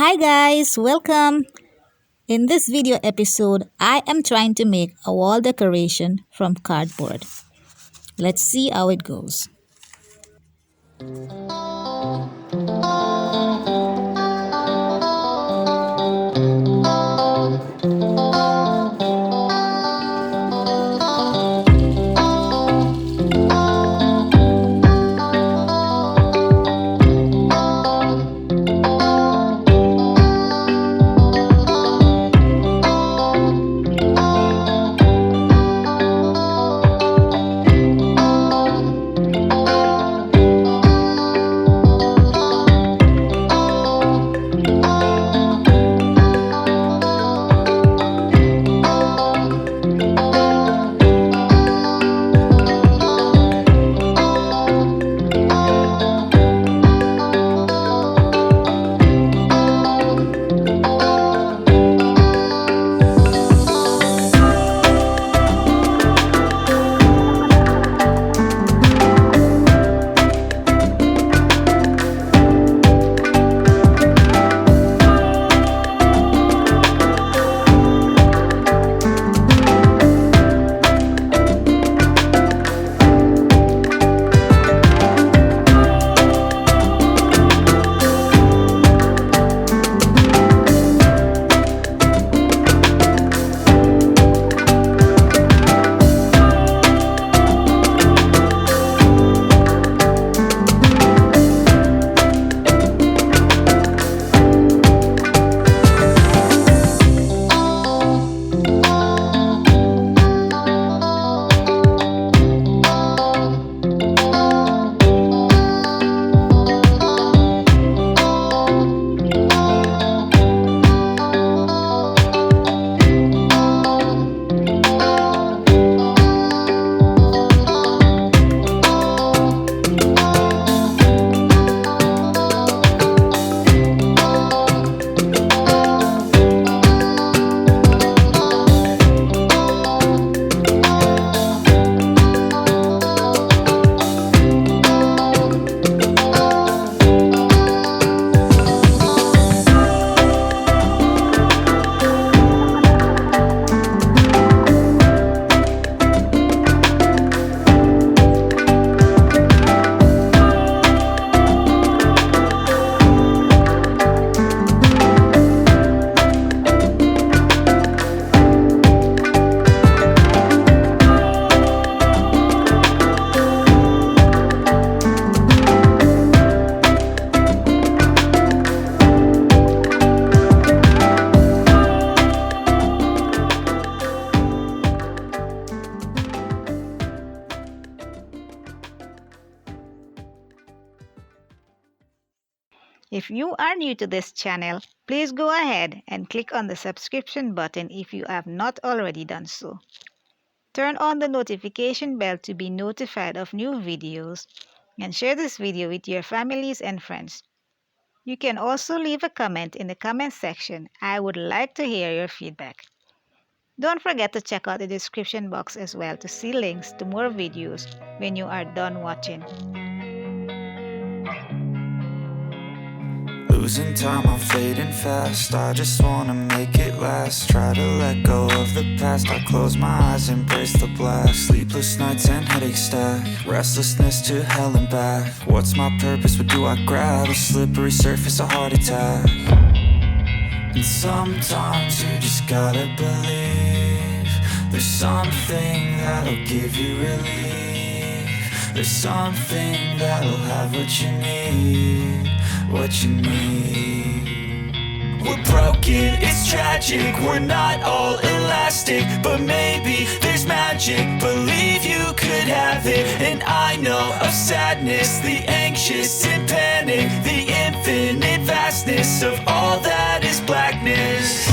Hi guys, welcome. In this video episode, I am trying to make a wall decoration from cardboard. Let's see how it goes. If you are new to this channel, please go ahead and click on the subscription button if you have not already done so. Turn on the notification bell to be notified of new videos and share this video with your families and friends. You can also leave a comment in the comment section. I would like to hear your feedback. Don't forget to check out the description box as well to see links to more videos when you are done watching. Losing time, I'm fading fast. I just wanna make it last. Try to let go of the past. I close my eyes, embrace the blast. Sleepless nights and headaches stack. Restlessness to hell and back. What's my purpose? What do I grab? A slippery surface, a heart attack. And sometimes you just gotta believe there's something that'll give you relief. There's something that'll have what you need. What you need. We're broken, it's tragic. We're not all elastic, but maybe there's magic. Believe you could have it. And I know of sadness, the anxious and panic, the infinite vastness of all that is blackness.